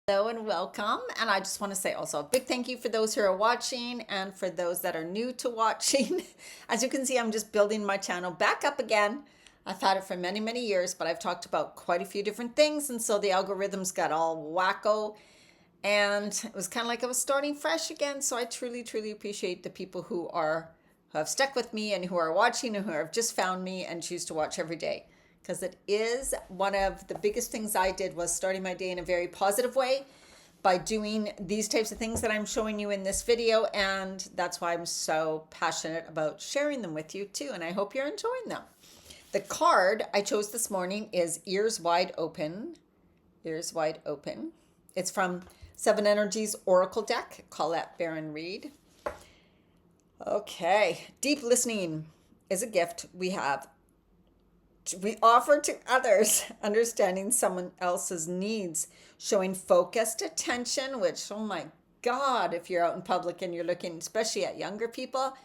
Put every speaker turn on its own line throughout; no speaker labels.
Hello and welcome. And I just want to say also a big thank you for those who are watching and for those that are new to watching. As you can see, I'm just building my channel back up again. I've had it for many, many years, but I've talked about quite a few different things. And so the algorithms got all wacko. And it was kind of like I was starting fresh again. So I truly, truly appreciate the people who have stuck with me and who are watching and who have just found me and choose to watch every day, because it is one of the biggest things I did was starting my day in a very positive way by doing these types of things that I'm showing you in this video. And that's why I'm so passionate about sharing them with you too. And I hope you're enjoying them. The card I chose this morning is Ears Wide Open. Ears Wide Open. It's from Seven Energies Oracle deck, Colette Baron Reed. Okay, deep listening is a gift we offer to others, understanding someone else's needs, showing focused attention, which, oh my God, if you're out in public and you're looking, especially at younger people,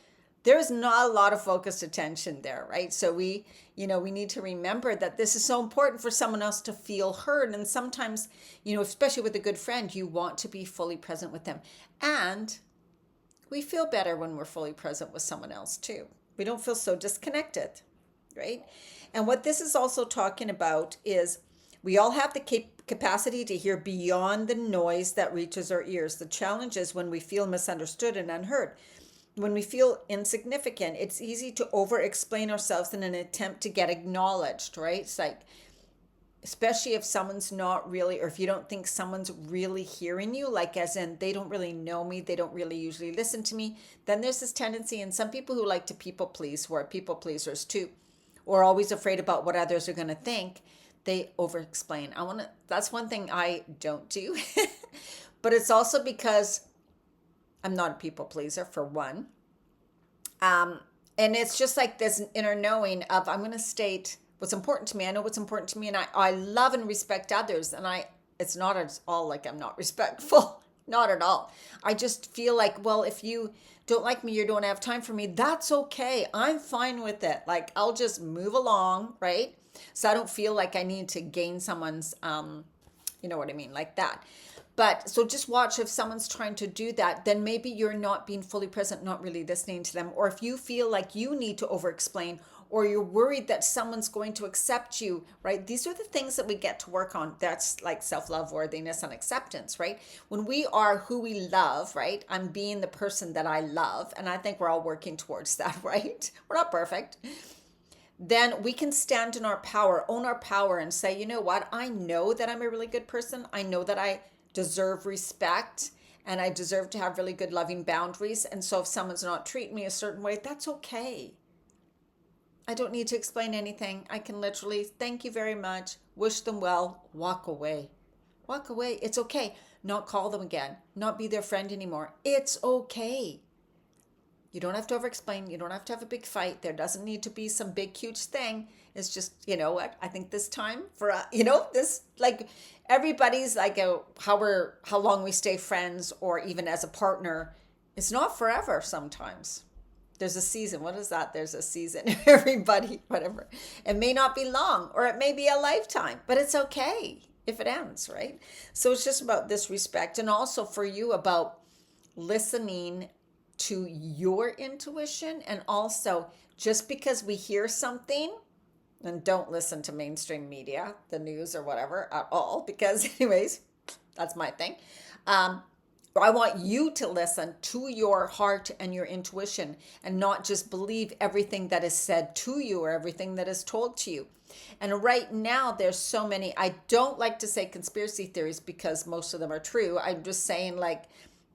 there's not a lot of focused attention there, right? So we need to remember that this is so important for someone else to feel heard. And sometimes, especially with a good friend, you want to be fully present with them. And we feel better when we're fully present with someone else too. We don't feel so disconnected, right? And what this is also talking about is we all have the capacity to hear beyond the noise that reaches our ears. The challenge is when we feel misunderstood and unheard. When we feel insignificant, it's easy to over-explain ourselves in an attempt to get acknowledged, right? It's like, especially if someone's not really, or if you don't think someone's really hearing you, like as in they don't really know me, they don't really usually listen to me, then there's this tendency, and some people who like to people please, who are people pleasers too, or always afraid about what others are going to think, they over-explain. That's one thing I don't do. But it's also because I'm not a people pleaser, for one. And it's just like this inner knowing of, I'm going to state what's important to me. I know what's important to me, and I love and respect others. And it's not at all like I'm not respectful. Not at all. I just feel like, well, if you don't like me, you don't have time for me, that's okay. I'm fine with it. Like, I'll just move along, right? So I don't feel like I need to gain someone's, you know what I mean, like that. But so just watch, if someone's trying to do that, then maybe you're not being fully present, not really listening to them. Or if you feel like you need to over explain, or you're worried that someone's going to accept you, right? These are the things that we get to work on. That's like self-love, worthiness, and acceptance, right? When we are who we love, right? I'm being the person that I love. And I think we're all working towards that, right? We're not perfect. Then we can stand in our power, own our power, and say, you know what? I know that I'm a really good person. I know that I deserve respect, and I deserve to have really good loving boundaries. And so if someone's not treating me a certain way, that's okay. I don't need to explain anything. I can literally thank you very much, wish them well, walk away. Walk away. It's okay. Not call them again, not be their friend anymore. It's okay. You don't have to over explain. You don't have to have a big fight. There doesn't need to be some big, huge thing. It's just, you know what? I think this time for, this, like, everybody's like how long we stay friends or even as a partner. It's not forever sometimes. There's a season. What is that? There's a season. Everybody, whatever. It may not be long, or it may be a lifetime, but it's okay if it ends, right? So it's just about this respect, and also for you about listening to your intuition. And also, just because we hear something, and don't listen to mainstream media, the news or whatever at all, because anyways, that's my thing. I want you to listen to your heart and your intuition, and not just believe everything that is said to you or everything that is told to you. And right now, there's so many, I don't like to say conspiracy theories because most of them are true. I'm just saying, like,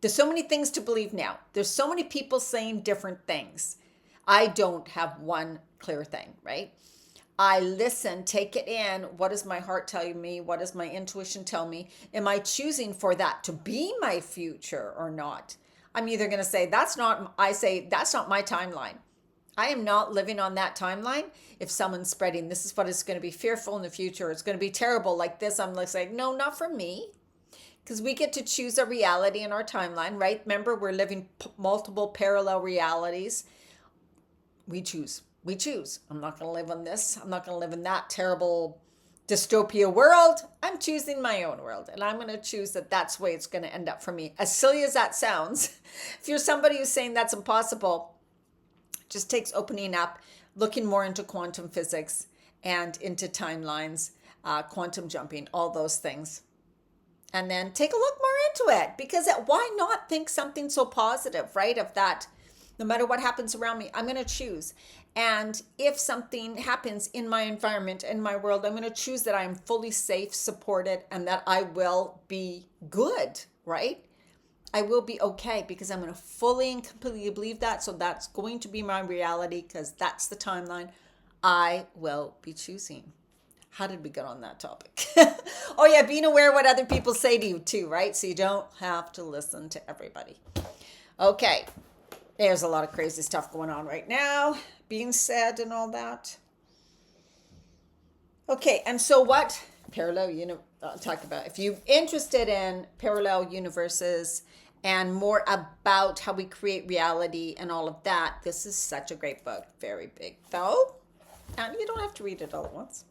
there's so many things to believe now. There's so many people saying different things. I don't have one clear thing, right? I listen, take it in. What does my heart tell me? What does my intuition tell me? Am I choosing for that to be my future or not? I'm either going to say, that's not my timeline. I am not living on that timeline. If someone's spreading, this is what it's going to be fearful in the future, it's going to be terrible like this, I'm like, no, not for me. Because we get to choose a reality in our timeline, right? Remember, we're living multiple parallel realities. We choose. I'm not going to live on this. I'm not going to live in that terrible dystopia world, I'm choosing my own world. And I'm going to choose that that's the way it's going to end up for me. As silly as that sounds, if you're somebody who's saying that's impossible, it just takes opening up, looking more into quantum physics and into timelines, quantum jumping, all those things. And then take a look more into it, because why not think something so positive, right? Of that, no matter what happens around me, I'm going to choose. And if something happens in my environment, in my world, I'm going to choose that I'm fully safe, supported, and that I will be good, right? I will be okay, because I'm going to fully and completely believe that. So that's going to be my reality, because that's the timeline I will be choosing. How did we get on that topic? Oh yeah, being aware of what other people say to you too, right? So you don't have to listen to everybody. Okay, there's a lot of crazy stuff going on right now, being said and all that. Okay, and so what talk about, if you're interested in parallel universes and more about how we create reality and all of that, this is such a great book. Very big though, and you don't have to read it all at once.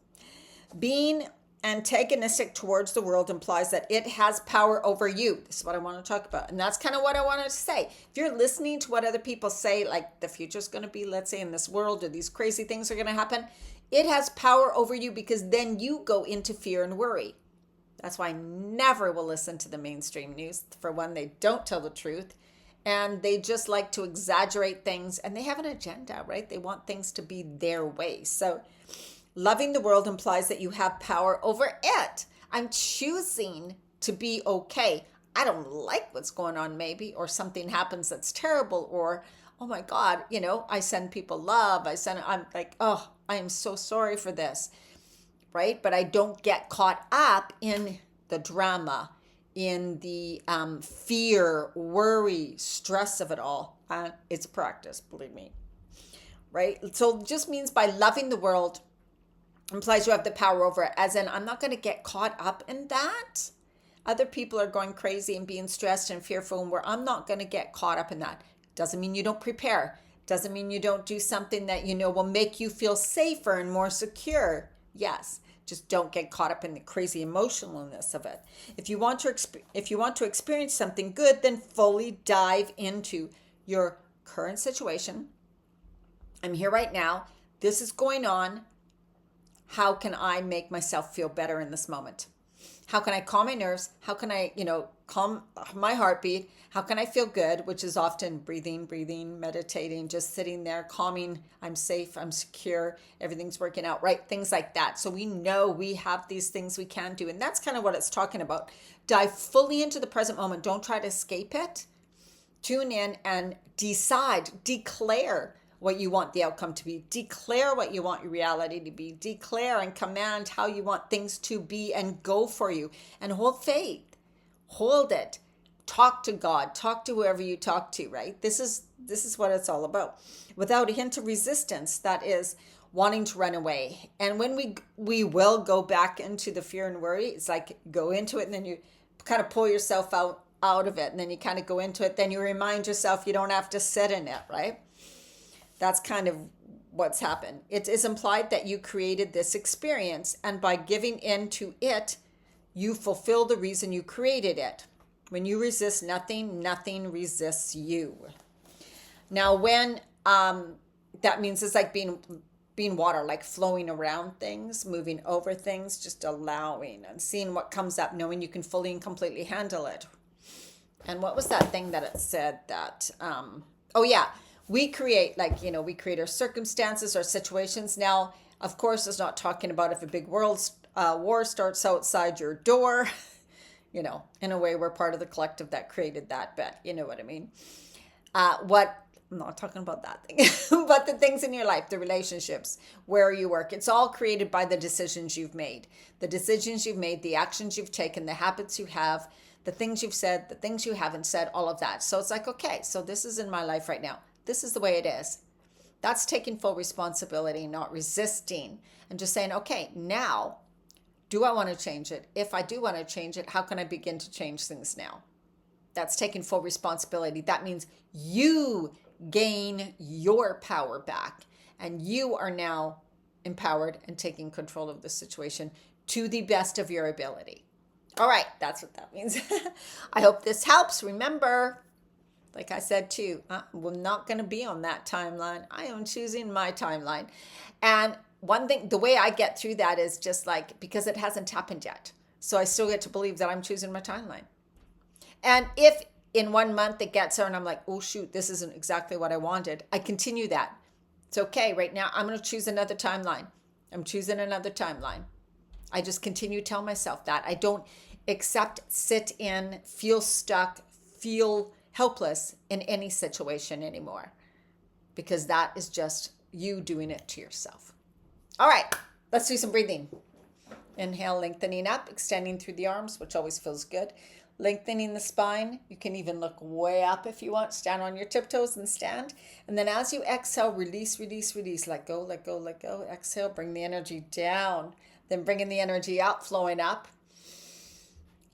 Being antagonistic towards the world implies that it has power over you. This is what I want to talk about. And that's kind of what I wanted to say. If you're listening to what other people say, like the future's going to be, let's say, in this world, or these crazy things are going to happen, it has power over you, because then you go into fear and worry. That's why I never will listen to the mainstream news. For one, they don't tell the truth, and they just like to exaggerate things, and they have an agenda, right? They want things to be their way. So loving the world implies that you have power over it. I'm choosing to be okay. I don't like what's going on, maybe, or something happens that's terrible, or, oh my God, I send people love. I'm like, oh, I am so sorry for this, right? But I don't get caught up in the drama, in the fear, worry, stress of it all. It's practice, believe me, right? So it just means by loving the world, implies you have the power over it, as in I'm not going to get caught up in that. Other people are going crazy and being stressed and fearful, and where I'm not going to get caught up in that. Doesn't mean you don't prepare. Doesn't mean you don't do something that will make you feel safer and more secure. Yes, just don't get caught up in the crazy emotionalness of it. If you want to experience something good, then fully dive into your current situation. I'm here right now. This is going on. How can I make myself feel better in this moment? How can I calm my nerves? How can I, calm my heartbeat? How can I feel good? Which is often breathing, meditating, just sitting there, calming. I'm safe, I'm secure, everything's working out, right? Things like that. So we know we have these things we can do. And that's kind of what it's talking about. Dive fully into the present moment. Don't try to escape it. Tune in and declare what you want the outcome to be. Declare what you want your reality to be. Declare and command how you want things to be, and go for you. And hold faith. Hold it. Talk to God. Talk to whoever you talk to, right? This is what it's all about. Without a hint of resistance, that is wanting to run away. And when we will go back into the fear and worry, it's like go into it and then you kind of pull yourself out of it. And then you kind of go into it. Then you remind yourself you don't have to sit in it, right? That's kind of what's happened. It is implied that you created this experience, and by giving in to it, you fulfill the reason you created it. When you resist nothing, nothing resists you. Now, when that means it's like being water, like flowing around things, moving over things, just allowing and seeing what comes up, knowing you can fully and completely handle it. And what was that thing that it said that? Oh yeah. We create, we create our circumstances, our situations. Now, of course, it's not talking about if a big world war starts outside your door. In a way, we're part of the collective that created that, but you know what I mean. I'm not talking about that thing, but the things in your life, the relationships, where you work, it's all created by the decisions you've made. The decisions you've made, the actions you've taken, the habits you have, the things you've said, the things you haven't said, all of that. So it's like, okay, so this is in my life right now. This is the way it is. That's taking full responsibility, not resisting, and just saying, okay, now, do I want to change it? If I do want to change it, how can I begin to change things now? That's taking full responsibility. That means you gain your power back, and you are now empowered and taking control of the situation to the best of your ability. All right, that's what that means. I hope this helps. Remember, like I said too, I'm not going to be on that timeline. I am choosing my timeline. And one thing, the way I get through that is just like, because it hasn't happened yet. So I still get to believe that I'm choosing my timeline. And if in 1 month it gets there and I'm like, oh shoot, this isn't exactly what I wanted, I continue that. It's okay. Right now, I'm going to choose another timeline. I'm choosing another timeline. I just continue to tell myself that. I don't accept, sit in, feel stuck, feel helpless in any situation anymore, because that is just you doing it to yourself. All right, let's do some breathing. Inhale, lengthening up, extending through the arms, which always feels good. Lengthening the spine. You can even look way up if you want. Stand on your tiptoes and stand. And then as you exhale, release, release, release. Let go, let go, let go. Exhale, bring the energy down. Then bringing the energy out, flowing up.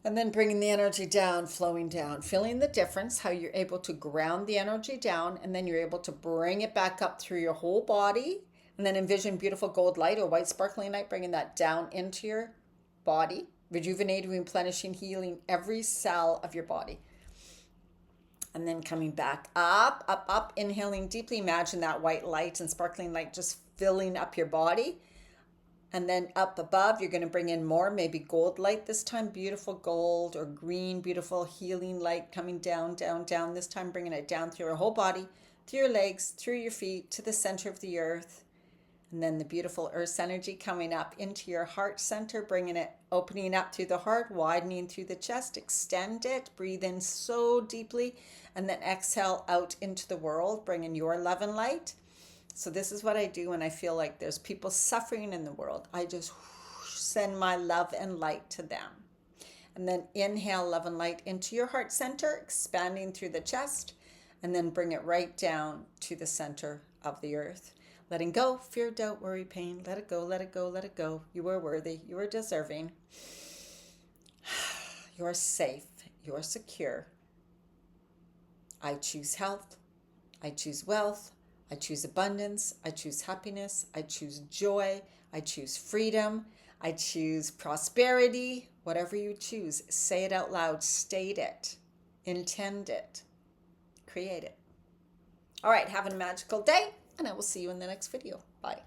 And then bringing the energy down, flowing down. Feeling the difference, how you're able to ground the energy down, and then you're able to bring it back up through your whole body. And then envision beautiful gold light or white sparkling light, bringing that down into your body, rejuvenating, replenishing, healing every cell of your body. And then coming back up, up, up, inhaling deeply. Imagine that white light and sparkling light just filling up your body. And then up above, you're going to bring in more, maybe gold light this time, beautiful gold, or green, beautiful healing light coming down, down, down. This time bringing it down through your whole body, through your legs, through your feet, to the center of the earth. And then the beautiful earth energy coming up into your heart center, bringing it, opening up through the heart, widening through the chest, extend it, breathe in so deeply, and then exhale out into the world, bringing your love and light. So this is what I do when I feel like there's people suffering in the world. I just send my love and light to them. And then inhale love and light into your heart center, expanding through the chest, and then bring it right down to the center of the earth. Letting go, fear, doubt, worry, pain. Let it go, let it go, let it go. You are worthy. You are deserving. You are safe. You are secure. I choose health. I choose wealth. I choose abundance. I choose happiness. I choose joy. I choose freedom. I choose prosperity. Whatever you choose, say it out loud. State it. Intend it. Create it. All right, have a magical day, and I will see you in the next video. Bye.